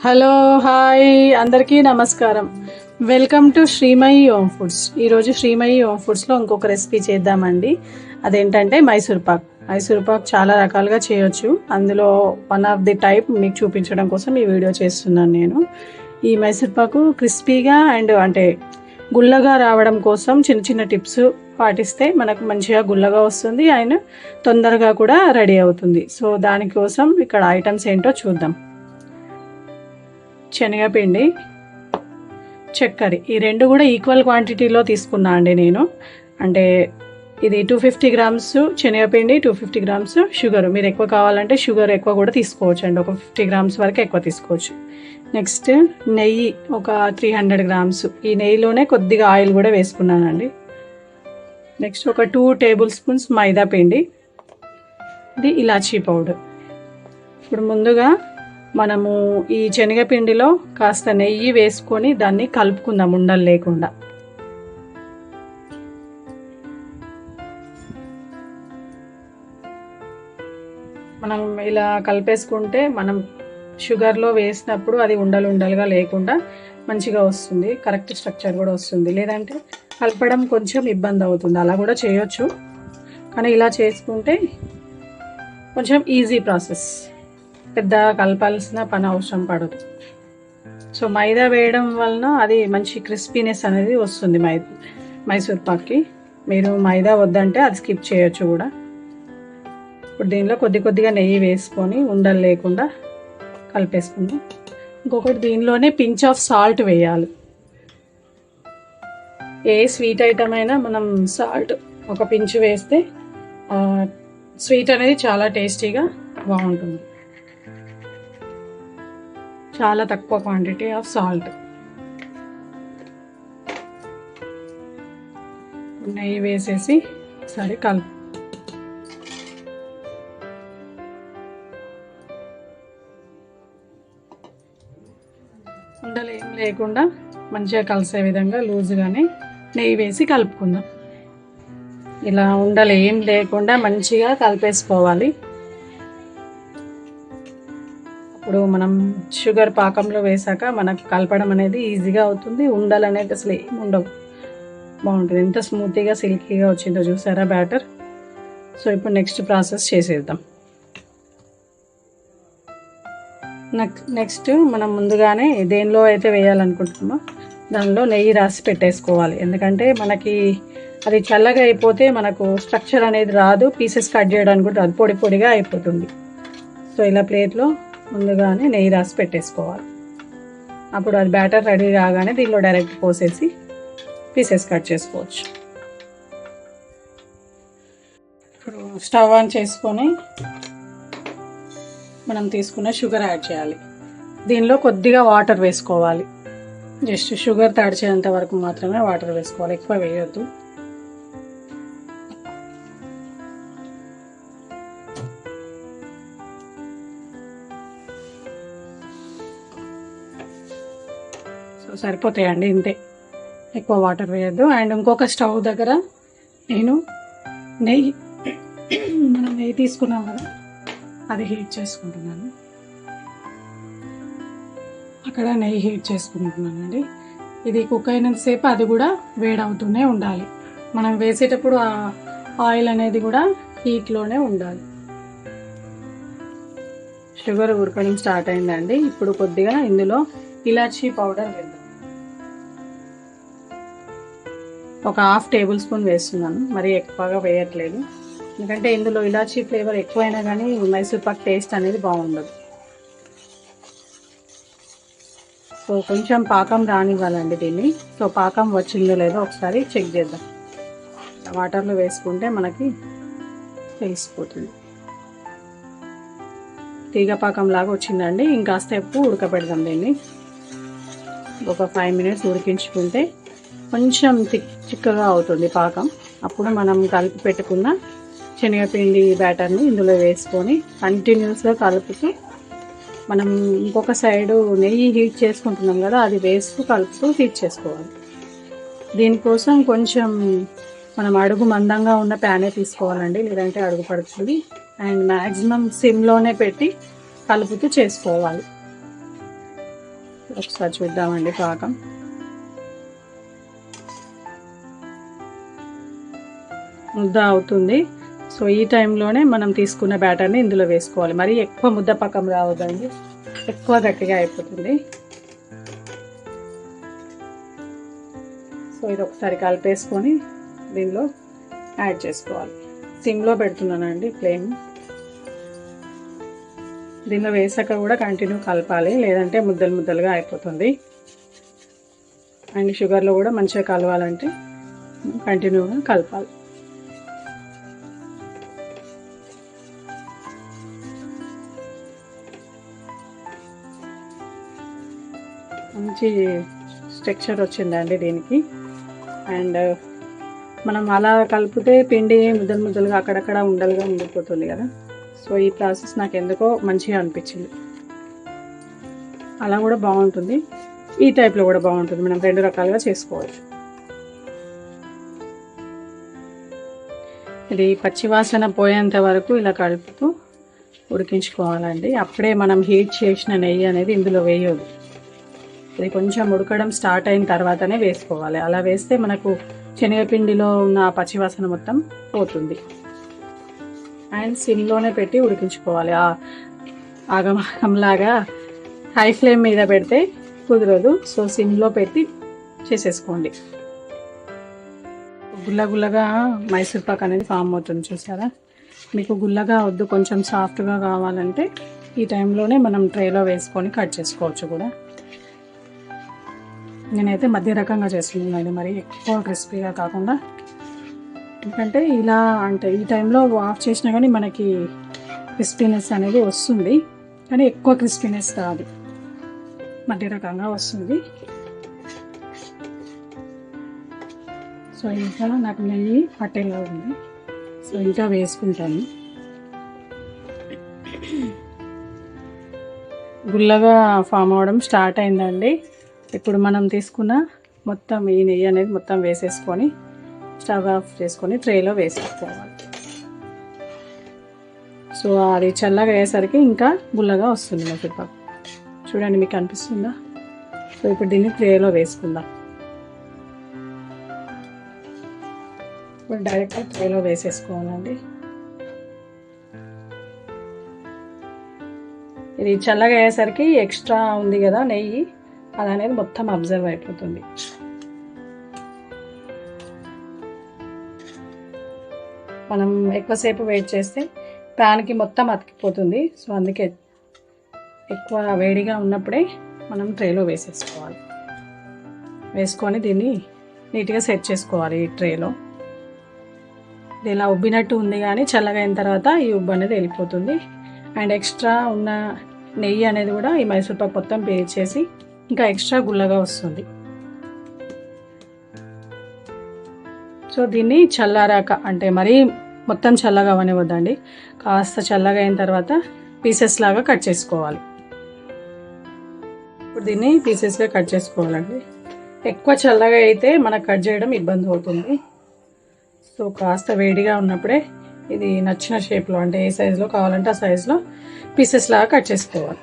Hello hi అందరికీ నమస్కారం. Welcome to Srimayi home foods. ఈరోజు శ్రీమయి హోమ్ ఫుడ్స్లో ఇంకొక రెసిపీ చేద్దామండి. అదేంటంటే మైసూర్ పాక్. మైసూర్ పాక్ చాలా రకాలుగా చేయొచ్చు. అందులో వన్ ఆఫ్ ది టైప్ మీకు చూపించడం కోసం ఈ వీడియో చేస్తున్నాను నేను. ఈ మైసూర్ పాకు క్రిస్పీగా అండ్ అంటే గుల్లగా రావడం కోసం చిన్న చిన్న టిప్స్ పాటిస్తే మనకు మంచిగా గుల్లగా వస్తుంది అండ్ తొందరగా కూడా రెడీ అవుతుంది. సో దానికోసం ఇక్కడ ఐటమ్స్ ఏంటో చూద్దాం. శనగపిండి, చక్కెర, ఈ రెండు కూడా ఈక్వల్ క్వాంటిటీలో తీసుకున్నా అండి నేను. అంటే ఇది 250 గ్రామ్స్ శనగపిండి, 250 గ్రామ్స్ షుగర్. మీరు ఎక్కువ కావాలంటే షుగర్ ఎక్కువ కూడా తీసుకోవచ్చు అండి, ఒక 50 గ్రామ్స్ వరకు ఎక్కువ తీసుకోవచ్చు. నెక్స్ట్ నెయ్యి ఒక 300 గ్రామ్స్. ఈ నెయ్యిలోనే కొద్దిగా ఆయిల్ కూడా వేసుకున్నానండి. నెక్స్ట్ ఒక 2 టేబుల్ స్పూన్స్ మైదా పిండి, ఇది ఇలాచీ పౌడర్. ఇప్పుడు ముందుగా మనము ఈ శనగపిండిలో కాస్త నెయ్యి వేసుకొని దాన్ని కలుపుకుందాం ఉండలు లేకుండా. మనం ఇలా కలిపేసుకుంటే మనం షుగర్లో వేసినప్పుడు అది ఉండలు ఉండలుగా లేకుండా మంచిగా వస్తుంది, కరెక్ట్ స్ట్రక్చర్ కూడా వస్తుంది. లేదంటే కలపడం కొంచెం ఇబ్బంది అవుతుంది, అలా కూడా చేయొచ్చు. కానీ ఇలా చేసుకుంటే కొంచెం ఈజీ ప్రాసెస్, పెద్ద కలపాల్సిన పని అవసరం పడదు. సో మైదా వేయడం వలన అది మంచి క్రిస్పీనెస్ అనేది వస్తుంది మైసూర్ పాక్కి. మీరు మైదా వద్దంటే అది స్కిప్ చేయొచ్చు కూడా. ఇప్పుడు దీనిలో కొద్దిగా నెయ్యి వేసుకొని ఉండలు లేకుండా కలిపేసుకుందాం. ఇంకొకటి, దీనిలోనే పించ్ ఆఫ్ సాల్ట్ వేయాలి. ఏ స్వీట్ ఐటమ్ అయినా మనం సాల్ట్ ఒక పించ్ వేస్తే స్వీట్ అనేది చాలా టేస్టీగా బాగుంటుంది. చాలా తక్కువ క్వాంటిటీ ఆఫ్ సాల్ట్. నెయ్యి వేసేసి ఒకసారి కలుపు. ఉండలు ఏం లేకుండా మంచిగా కలిసే విధంగా లూజ్గానే నెయ్యి వేసి కలుపుకుందాం. ఇలా ఉండలు ఏం లేకుండా మంచిగా కలిపేసుకోవాలి. ఇప్పుడు మనం షుగర్ పాకంలో వేసాక మనకు కలపడం అనేది ఈజీగా అవుతుంది. ఉండలు అనేది అసలు ఏమి ఉండవు, బాగుంటుంది. ఎంత స్మూతీగా సిల్కీగా వచ్చిందో చూసారా బ్యాటర్. సో ఇప్పుడు నెక్స్ట్ ప్రాసెస్ చేసేద్దాం. నెక్స్ట్ మనం ముందుగానే దేనిలో అయితే వేయాలనుకుంటున్నామో దానిలో నెయ్యి రాసి పెట్టేసుకోవాలి. ఎందుకంటే మనకి అది చల్లగా అయిపోతే మనకు స్ట్రక్చర్ అనేది రాదు, పీసెస్ కట్ చేయడానికి కూడా రాదు, పొడి పొడిగా అయిపోతుంది. సో ఇలా ప్లేట్లో ముందుగానే నెయ్యి రాసి పెట్టేసుకోవాలి. అప్పుడు అది బ్యాటర్ రెడీ కాగానే దీనిలో డైరెక్ట్ పోసేసి పీసెస్ కట్ చేసుకోవచ్చు. ఇప్పుడు స్టవ్ ఆన్ చేసుకొని మనం తీసుకున్న షుగర్ యాడ్ చేయాలి. దీనిలో కొద్దిగా వాటర్ వేసుకోవాలి. జస్ట్ షుగర్ తడిచేంత వరకు మాత్రమే వాటర్ వేసుకోవాలి, ఎక్కువ వేయొద్దు. సరిపోతాయండి, ఇంతే, ఎక్కువ వాటర్ వేయద్దు. అండ్ ఇంకొక స్టవ్ దగ్గర నేను మనం నెయ్యి తీసుకున్నాం కదా, అది హీట్ చేసుకుంటున్నాను. అక్కడ నెయ్యి హీట్ చేసుకుంటున్నానండి. ఇది కుక్ అయినంతసేపు అది కూడా వేడవుతూనే ఉండాలి. మనం వేసేటప్పుడు ఆ ఆయిల్ అనేది కూడా హీట్లోనే ఉండాలి. షుగర్ ఉడకడం స్టార్ట్ అయిందండి. ఇప్పుడు కొద్దిగా ఇందులో ఇలాచీ పౌడర్ వేద్దాం. ఒక 1/2 టేబుల్ స్పూన్ వేస్తున్నాను, మరీ ఎక్కువగా వేయట్లేదు. ఎందుకంటే ఇందులో ఇలాచీ ఫ్లేవర్ ఎక్కువైనా కానీ మైసూర్ పాక్ టేస్ట్ అనేది బాగుండదు. సో కొంచెం పాకం రానివ్వాలండి దీన్ని. సో పాకం వచ్చిందో లేదో ఒకసారి చెక్ చేద్దాం. వాటర్లో వేసుకుంటే మనకి తెలిసిపోతుంది. తీగ పాకం లాగా వచ్చిందండి. ఇంకాసేపు ఉడకబెడదాం దీన్ని. ఒక 5 మినిట్స్ ఉడికించుకుంటే కొంచెం చిక్కగా అవుతుంది పాకం. అప్పుడు మనం కలిపి పెట్టుకున్న శనగపిండి బ్యాటర్ని ఇందులో వేసుకొని కంటిన్యూస్గా కలుపుతూ, మనం ఇంకొక సైడు నెయ్యి హీట్ చేసుకుంటున్నాం కదా, అది వేస్తూ కలుపుతూ హీట్ చేసుకోవాలి. దీనికోసం కొంచెం మనం అడుగు మందంగా ఉన్న ప్యానే తీసుకోవాలండి, లేదంటే అడుగు పడుతుంది. అండ్ మ్యాక్సిమం సిమ్లోనే పెట్టి కలుపుతూ చేసుకోవాలి. ఒకసారి చూద్దామండి పాకం. ముద్ద అవుతుంది. సో ఈ టైంలోనే మనం తీసుకున్న బ్యాటర్ని ఇందులో వేసుకోవాలి. మరి ఎక్కువ ముద్ద పాకం రావద్దండి, ఎక్కువ గట్టిగా అయిపోతుంది. సో ఇది ఒకసారి కలిపేసుకొని దీనిలో యాడ్ చేసుకోవాలి. సిమ్లో పెడుతున్నానండి ఫ్లేమ్. దీనిలో వేసాక కూడా కంటిన్యూ కలపాలి, లేదంటే ముద్దలు ముద్దలుగా అయిపోతుంది. అండ్ షుగర్లో కూడా మంచిగా కలవాలంటే కంటిన్యూగా కలపాలి. మంచి స్ట్రక్చర్ వచ్చిందండి దీనికి. అండ్ మనం అలా కలిపితే పిండి ముద్దలు ముద్దలుగా అక్కడక్కడ ఉండలుగా ఉండిపోతుంది కదా. సో ఈ ప్రాసెస్ నాకు ఎందుకో మంచిగా అనిపించింది. అలా కూడా బాగుంటుంది, ఈ టైప్లో కూడా బాగుంటుంది. మనం 2 రకాలుగా చేసుకోవచ్చు. ఇది పచ్చివాసన పోయేంత వరకు ఇలా కలుపుతూ ఉడికించుకోవాలండి. అప్పుడే మనం హీట్ చేసిన నెయ్యి అనేది ఇందులో వేయదు. ఇది కొంచెం ఉడకడం స్టార్ట్ అయిన తర్వాతనే వేసుకోవాలి. అలా వేస్తే మనకు శనగపిండిలో ఉన్న పచ్చివాసన మొత్తం పోతుంది. అండ్ సిమ్లోనే పెట్టి ఉడికించుకోవాలి. ఆగమాగంలాగా హై ఫ్లేమ్ మీద పెడితే కుదరదు. సో సిమ్లో పెట్టి చేసేసుకోండి. గుల్లగుల్లగా మైసూర్ పాక్ అనేది ఫామ్ అవుతుంది, చూసారా. మీకు గుల్లగా వద్దు, కొంచెం సాఫ్ట్గా కావాలంటే ఈ టైంలోనే మనం ట్రేలో వేసుకొని కట్ చేసుకోవచ్చు కూడా. నేనైతే మధ్య రకంగా చేస్తున్నాను, మరి ఎక్కువ క్రిస్పీగా కాకుండా. ఎందుకంటే ఇలా అంటే ఈ టైంలో ఆఫ్ చేసినా కానీ మనకి క్రిస్పీనెస్ అనేది వస్తుంది, కానీ ఎక్కువ క్రిస్పీనెస్ కాదు, మధ్య రకంగా వస్తుంది. సో ఇంకా నాకు నెయ్యి పట్టేలా ఉంది. సో ఇంకా వేసుకుంటాను. గుల్లగా ఫామ్ అవ్వడం స్టార్ట్ అయిందండి. ఇప్పుడు మనం తీసుకున్న మొత్తం ఈ నెయ్యి అనేది మొత్తం వేసేసుకొని స్టవ్ ఆఫ్ చేసుకొని ట్రేలో వేసేసుకోవాలి. సో అది చల్లగా అయ్యేసరికి ఇంకా గుల్లగా వస్తుంది మైసూర్ పాక్. చూడండి, మీకు అనిపిస్తుందా. సో ఇప్పుడు దీన్ని ట్రేలో వేసుకుందాం. ఇప్పుడు డైరెక్ట్గా ట్రేలో వేసేసుకోవాలండి. ఇది చల్లగా అయ్యేసరికి ఎక్స్ట్రా ఉంది కదా నెయ్యి, అది అనేది మొత్తం అబ్జర్వ్ అయిపోతుంది. మనం ఎక్కువసేపు వెయిట్ చేస్తే ప్యాన్కి మొత్తం అతికిపోతుంది. సో అందుకే ఎక్కువ వేడిగా ఉన్నప్పుడే మనం ట్రేలో వేసేసుకోవాలి. వేసుకొని దీన్ని నీట్గా సెట్ చేసుకోవాలి ఈ ట్రేలో. ఇది ఇలా ఉబ్బినట్టు ఉంది, కానీ చల్లగా అయిన తర్వాత ఈ ఉబ్బు అనేది వెళ్ళిపోతుంది. అండ్ ఎక్స్ట్రా ఉన్న నెయ్యి అనేది కూడా ఈ మైసూర్ పాక్ మొత్తం పేర్చేసి ఇంకా ఎక్స్ట్రా గుల్లగా వస్తుంది. సో దీన్ని చల్లారాక, అంటే మరీ మొత్తం చల్లగా అవనివ్వద్దండి, కాస్త చల్లగా అయిన తర్వాత పీసెస్ లాగా కట్ చేసుకోవాలి. ఇప్పుడు దీన్ని పీసెస్గా కట్ చేసుకోవాలండి. ఎక్కువ చల్లగా అయితే మనకు కట్ చేయడం ఇబ్బంది అవుతుంది. సో కాస్త వేడిగా ఉన్నప్పుడే ఇది నచ్చిన షేప్లో, అంటే ఏ సైజులో కావాలంటే ఆ సైజులో పీసెస్ లాగా కట్ చేసుకోవాలి.